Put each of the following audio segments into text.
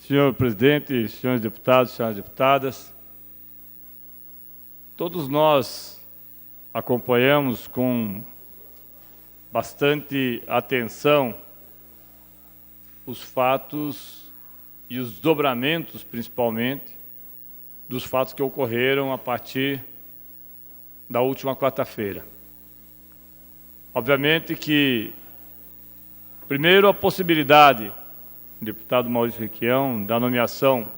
Senhor presidente, senhores deputados, senhoras deputadas, todos nós acompanhamos com bastante atenção os fatos e os desdobramentos, principalmente, dos fatos que ocorreram a partir da última quarta-feira. Obviamente que, primeiro, a possibilidade, deputado Maurício Requião, da nomeação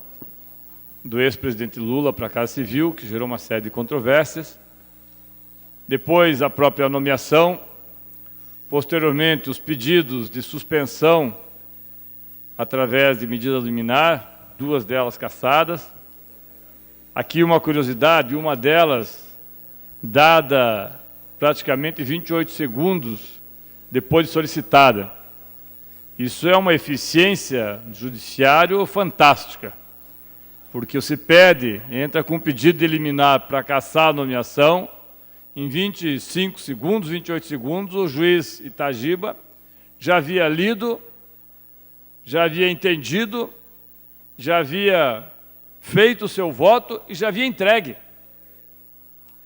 do ex-presidente Lula para a Casa Civil, que gerou uma série de controvérsias. Depois, a própria nomeação. Posteriormente, os pedidos de suspensão através de medida liminar, duas delas cassadas. Aqui uma curiosidade, uma delas dada praticamente 28 segundos depois de solicitada. Isso é uma eficiência do judiciário fantástica, porque você pede, entra com um pedido de liminar para cassar a nomeação, em 25 segundos, 28 segundos, o juiz Itagiba já havia lido, já havia entendido, já havia feito o seu voto e já havia entregue.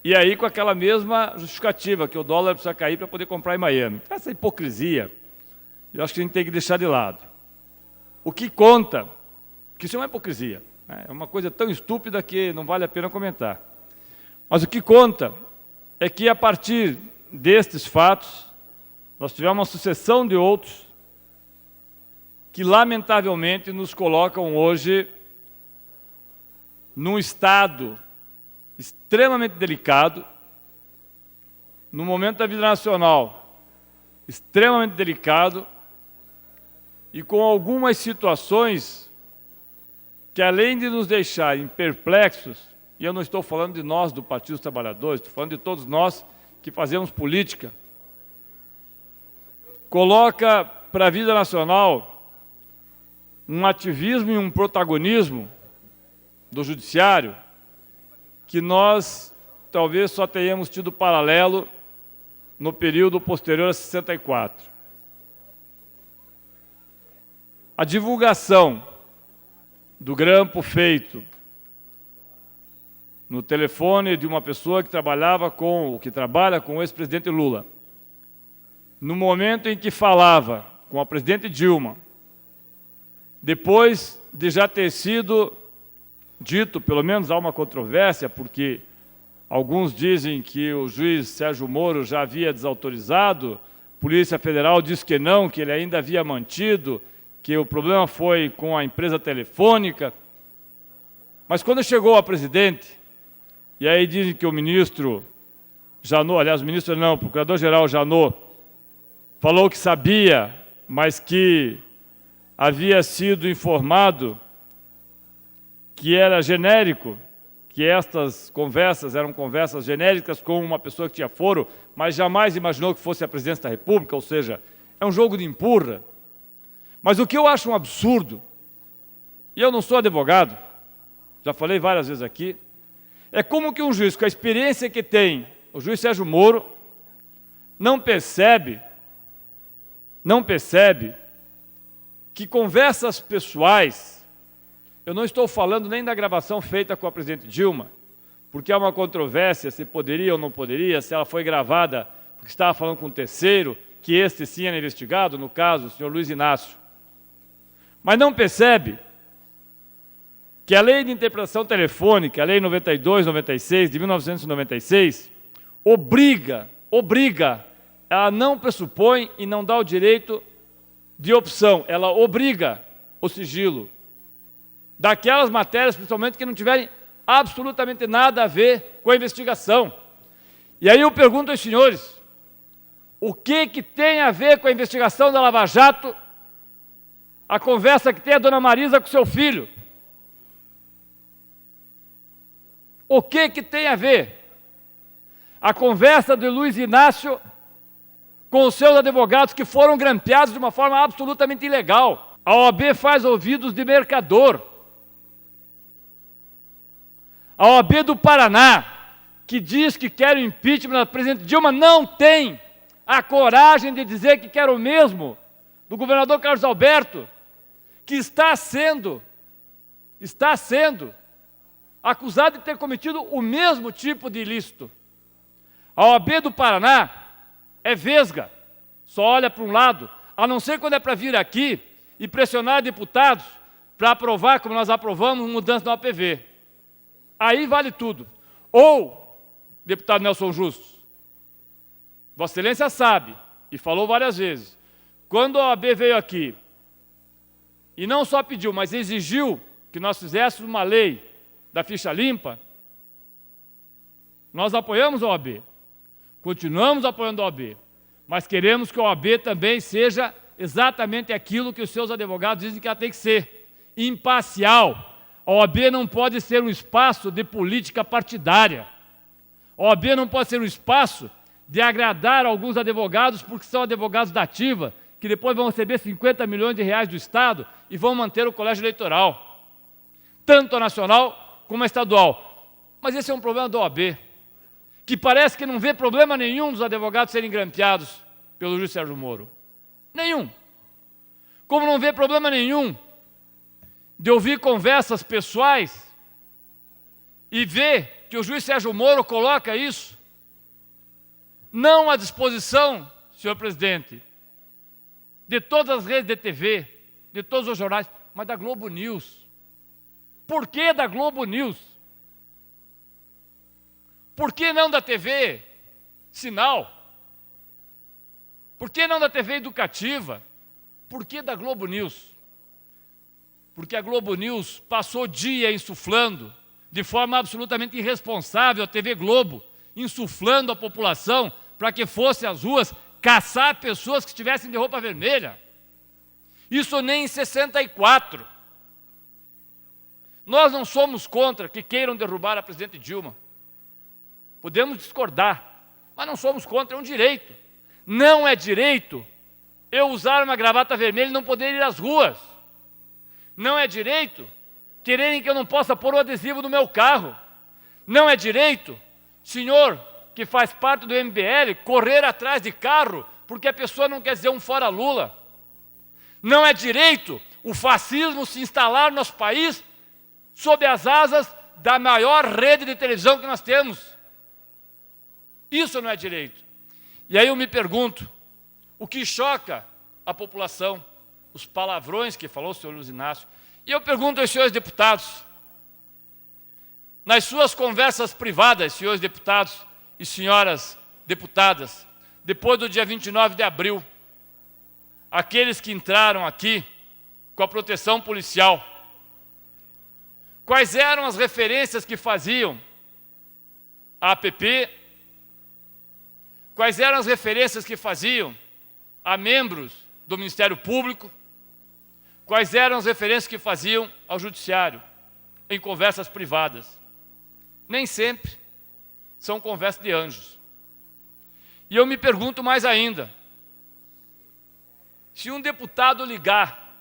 E aí com aquela mesma justificativa, que o dólar precisa cair para poder comprar em Miami. Essa hipocrisia, eu acho que a gente tem que deixar de lado. O que conta, que isso é uma hipocrisia, né? É uma coisa tão estúpida que não vale a pena comentar. Mas o que conta é que, a partir destes fatos, nós tivemos uma sucessão de outros que, lamentavelmente, nos colocam hoje num estado extremamente delicado, no momento da vida nacional extremamente delicado, e com algumas situações que, além de nos deixarem perplexos, e eu não estou falando de nós do Partido dos Trabalhadores, estou falando de todos nós que fazemos política, coloca para a vida nacional um ativismo e um protagonismo do judiciário que nós talvez só tenhamos tido paralelo no período posterior a 64. A divulgação do grampo feito no telefone de uma pessoa que trabalha com o ex-presidente Lula, no momento em que falava com a presidente Dilma, depois de já ter sido dito, pelo menos há uma controvérsia, porque alguns dizem que o juiz Sérgio Moro já havia desautorizado, a Polícia Federal diz que não, que ele ainda havia mantido, que o problema foi com a empresa telefônica. Mas quando chegou a presidente, e aí dizem que o ministro Janot, aliás, o ministro não, o procurador-geral Janot, falou que sabia, mas que havia sido informado que era genérico, que estas conversas eram conversas genéricas com uma pessoa que tinha foro, mas jamais imaginou que fosse a presidência da República, ou seja, é um jogo de empurra. Mas o que eu acho um absurdo, e eu não sou advogado, já falei várias vezes aqui, é como que um juiz, com a experiência que tem, o juiz Sérgio Moro, não percebe que conversas pessoais, eu não estou falando nem da gravação feita com a presidente Dilma, porque há uma controvérsia se poderia ou não poderia, se ela foi gravada porque estava falando com um terceiro, que este sim era investigado, no caso, o senhor Luiz Inácio. Mas não percebe que a Lei de Interpretação Telefônica, a Lei 92/96, de 1996, obriga, ela não pressupõe e não dá o direito de opção, ela obriga o sigilo daquelas matérias, principalmente, que não tiverem absolutamente nada a ver com a investigação. E aí eu pergunto aos senhores, o que tem a ver com a investigação da Lava Jato a conversa que tem a dona Marisa com seu filho? O que tem a ver a conversa de Luiz Inácio com os seus advogados que foram grampeados de uma forma absolutamente ilegal? A OAB faz ouvidos de mercador. A OAB do Paraná, que diz que quer o impeachment da presidente Dilma, não tem a coragem de dizer que quer o mesmo do governador Carlos Alberto, que está sendo está sendo acusado de ter cometido o mesmo tipo de ilícito. A OAB do Paraná é vesga, só olha para um lado, a não ser quando é para vir aqui e pressionar deputados para aprovar, como nós aprovamos, mudança no APV. Aí vale tudo. Ou, deputado Nelson Justus, Vossa Excelência sabe, e falou várias vezes, quando a OAB veio aqui, e não só pediu, mas exigiu que nós fizéssemos uma lei da ficha limpa, nós apoiamos a OAB, continuamos apoiando a OAB, mas queremos que a OAB também seja exatamente aquilo que os seus advogados dizem que ela tem que ser, imparcial. A OAB não pode ser um espaço de política partidária. A OAB não pode ser um espaço de agradar alguns advogados porque são advogados da ativa, que depois vão receber 50 milhões de reais do Estado e vão manter o colégio eleitoral, tanto a nacional como a estadual. Mas esse é um problema da OAB, que parece que não vê problema nenhum dos advogados serem grampeados pelo juiz Sérgio Moro. Nenhum. Como não vê problema nenhum de ouvir conversas pessoais e ver que o juiz Sérgio Moro coloca isso não à disposição, senhor presidente, de todas as redes de TV, de todos os jornais, mas da Globo News. Por que da Globo News? Por que não da TV Sinal? Por que não da TV Educativa? Por que da Globo News? Porque a Globo News passou o dia insuflando, de forma absolutamente irresponsável, a TV Globo, insuflando a população para que fosse às ruas caçar pessoas que estivessem de roupa vermelha. Isso nem em 64. Nós não somos contra que queiram derrubar a presidente Dilma. Podemos discordar, mas não somos contra, é um direito. Não é direito eu usar uma gravata vermelha e não poder ir às ruas. Não é direito quererem que eu não possa pôr o adesivo no meu carro. Não é direito, senhor que faz parte do MBL, correr atrás de carro porque a pessoa não quer dizer um fora Lula. Não é direito o fascismo se instalar no nosso país sob as asas da maior rede de televisão que nós temos. Isso não é direito. E aí eu me pergunto, o que choca a população? Os palavrões que falou o senhor Luiz Inácio. E eu pergunto aos senhores deputados, nas suas conversas privadas, senhores deputados e senhoras deputadas, depois do dia 29 de abril, aqueles que entraram aqui com a proteção policial, quais eram as referências que faziam à APP, quais eram as referências que faziam a membros do Ministério Público, quais eram as referências que faziam ao Judiciário, em conversas privadas. Nem sempre são conversas de anjos. E eu me pergunto mais ainda, se um deputado ligar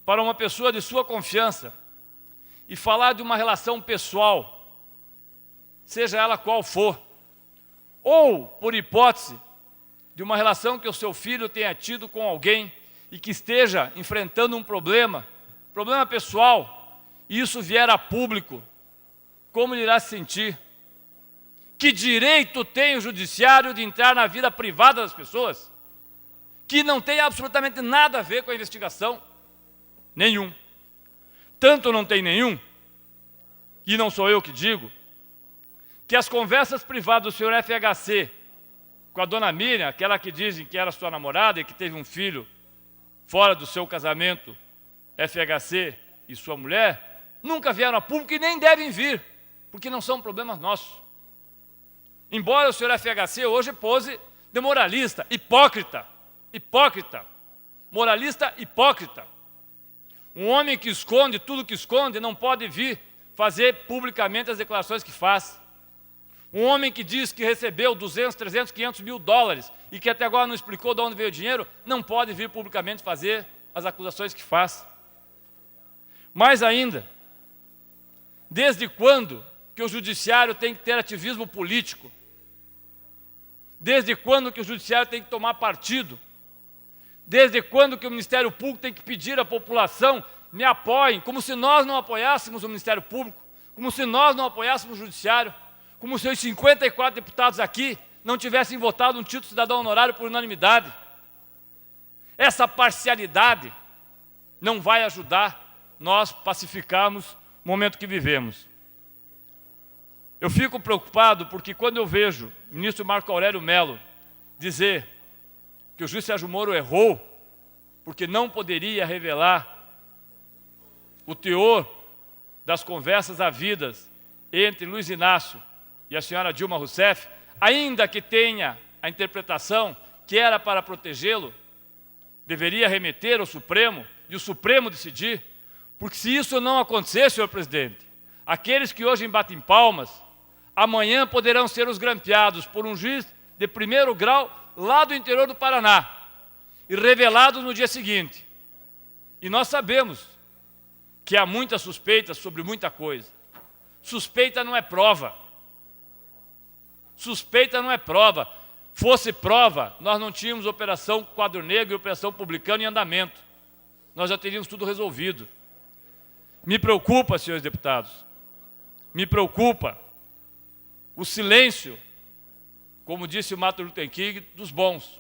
para uma pessoa de sua confiança e falar de uma relação pessoal, seja ela qual for, ou, por hipótese, de uma relação que o seu filho tenha tido com alguém e que esteja enfrentando um problema pessoal, e isso vier a público, como ele irá se sentir? Que direito tem o judiciário de entrar na vida privada das pessoas? Que não tem absolutamente nada a ver com a investigação? Nenhum. Tanto não tem nenhum, e não sou eu que digo, que as conversas privadas do senhor FHC com a dona Miriam, aquela que dizem que era sua namorada e que teve um filho fora do seu casamento, FHC e sua mulher, nunca vieram a público e nem devem vir, porque não são problemas nossos. Embora o senhor FHC hoje pose de moralista, hipócrita, moralista hipócrita. Um homem que esconde tudo que esconde não pode vir fazer publicamente as declarações que faz. Um homem que diz que recebeu 200, 300, 500 mil dólares e que até agora não explicou de onde veio o dinheiro, não pode vir publicamente fazer as acusações que faz. Mais ainda, desde quando que o judiciário tem que ter ativismo político? Desde quando que o judiciário tem que tomar partido? Desde quando que o Ministério Público tem que pedir à população me apoiem, como se nós não apoiássemos o Ministério Público, como se nós não apoiássemos o Judiciário, como se os 54 deputados aqui não tivessem votado um título de cidadão honorário por unanimidade. Essa parcialidade não vai ajudar nós pacificarmos o momento que vivemos. Eu fico preocupado porque quando eu vejo o ministro Marco Aurélio Mello dizer que o juiz Sérgio Moro errou porque não poderia revelar o teor das conversas havidas entre Luiz Inácio e a senhora Dilma Rousseff, ainda que tenha a interpretação que era para protegê-lo, deveria remeter ao Supremo e o Supremo decidir, porque se isso não acontecer, senhor presidente, aqueles que hoje batem palmas, amanhã poderão ser os grampeados por um juiz de primeiro grau lá do interior do Paraná e revelados no dia seguinte. E nós sabemos que há muitas suspeitas sobre muita coisa. Suspeita não é prova. Suspeita não é prova. Fosse prova, nós não tínhamos Operação Quadro Negro e Operação Publicano em andamento. Nós já teríamos tudo resolvido. Me preocupa, senhores deputados, me preocupa o silêncio, como disse o Martin Luther King, dos bons.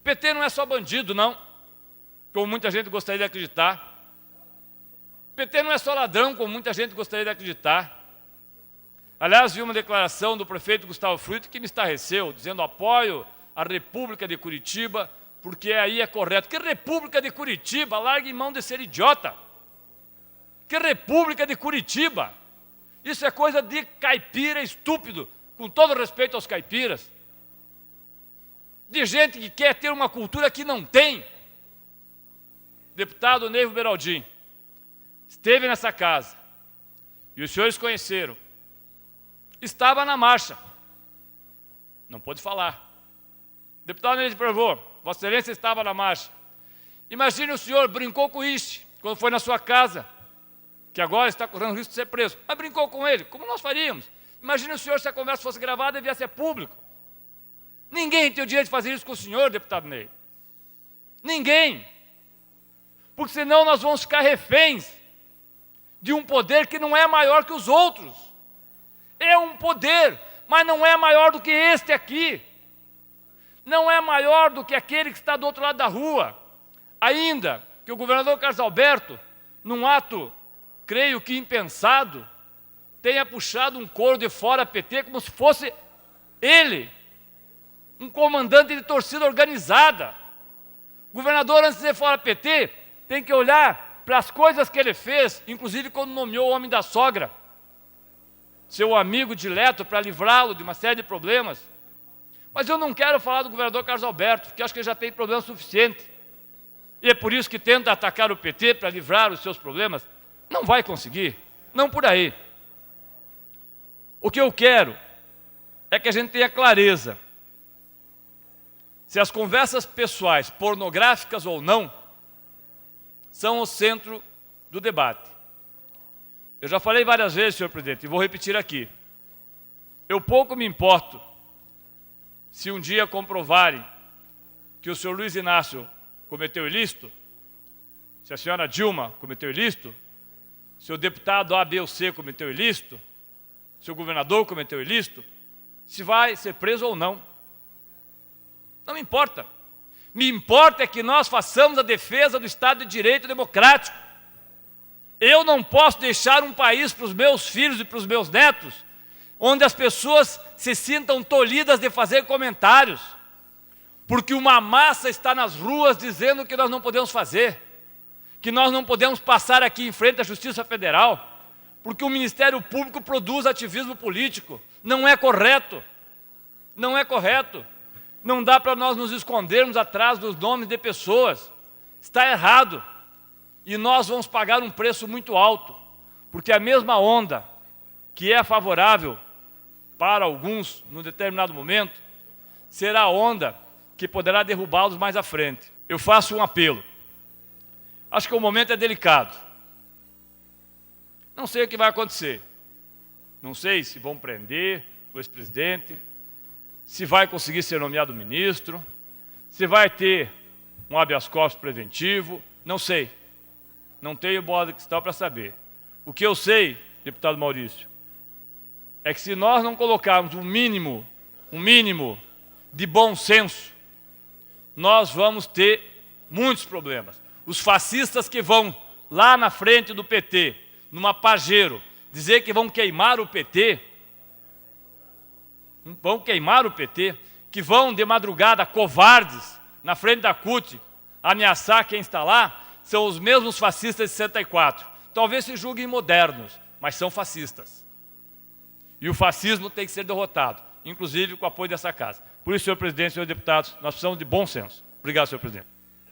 O PT não é só bandido, não, como muita gente gostaria de acreditar. O PT não é só ladrão, como muita gente gostaria de acreditar. Aliás, vi uma declaração do prefeito Gustavo Frutti que me estarreceu, dizendo apoio à República de Curitiba, porque aí é correto. Que República de Curitiba? Largue mão de ser idiota. Que República de Curitiba? Isso é coisa de caipira estúpido, com todo respeito aos caipiras. De gente que quer ter uma cultura que não tem. Deputado Neivo Beraldin esteve nessa casa e os senhores conheceram. Estava na marcha. Não pôde falar. Deputado Neivo Pervô, Vossa Excelência estava na marcha. Imagine o senhor brincou com isso quando foi na sua casa, que agora está correndo risco de ser preso. Mas brincou com ele, como nós faríamos. Imagine o senhor se a conversa fosse gravada e viesse a público. Ninguém tem o direito de fazer isso com o senhor, deputado Ney. Ninguém. Porque senão nós vamos ficar reféns de um poder que não é maior que os outros. É um poder, mas não é maior do que este aqui. Não é maior do que aquele que está do outro lado da rua. Ainda que o governador Carlos Alberto, num ato, creio que impensado, tenha puxado um coro de fora PT como se fosse ele, um comandante de torcida organizada. O governador, antes de ser fora PT, tem que olhar para as coisas que ele fez, inclusive quando nomeou o homem da sogra, seu amigo dileto, para livrá-lo de uma série de problemas. Mas eu não quero falar do governador Carlos Alberto, porque acho que ele já tem problema suficiente. E é por isso que tenta atacar o PT para livrar os seus problemas. Não vai conseguir, não por aí. O que eu quero é que a gente tenha clareza se as conversas pessoais, pornográficas ou não, são o centro do debate. Eu já falei várias vezes, senhor presidente, e vou repetir aqui. Eu pouco me importo se um dia comprovarem que o senhor Luiz Inácio cometeu ilícito, se a senhora Dilma cometeu ilícito, se o deputado A, B ou C cometeu ilícito, se o governador cometeu ilícito, se vai ser preso ou não. Não me importa. Me importa é que nós façamos a defesa do Estado de Direito democrático. Eu não posso deixar um país para os meus filhos e para os meus netos, onde as pessoas se sintam tolhidas de fazer comentários, porque uma massa está nas ruas dizendo que nós não podemos fazer, que nós não podemos passar aqui em frente à Justiça Federal, porque o Ministério Público produz ativismo político. Não é correto. Não é correto. Não dá para nós nos escondermos atrás dos nomes de pessoas. Está errado. E nós vamos pagar um preço muito alto, porque a mesma onda que é favorável para alguns, num determinado momento, será a onda que poderá derrubá-los mais à frente. Eu faço um apelo. Acho que o momento é delicado. Não sei o que vai acontecer. Não sei se vão prender o ex-presidente, se vai conseguir ser nomeado ministro, se vai ter um habeas corpus preventivo, não sei. não tenho bola de cristal para saber. O que eu sei, deputado Maurício, é que se nós não colocarmos um mínimo de bom senso, nós vamos ter muitos problemas. Os fascistas que vão lá na frente do PT, numa Pajero, dizer que vão queimar o PT, que vão de madrugada, covardes, na frente da CUT, ameaçar quem está lá, são os mesmos fascistas de 64. Talvez se julguem modernos, mas são fascistas. E o fascismo tem que ser derrotado, inclusive com o apoio dessa casa. Por isso, senhor presidente, senhores deputados, nós precisamos de bom senso. Obrigado, senhor presidente.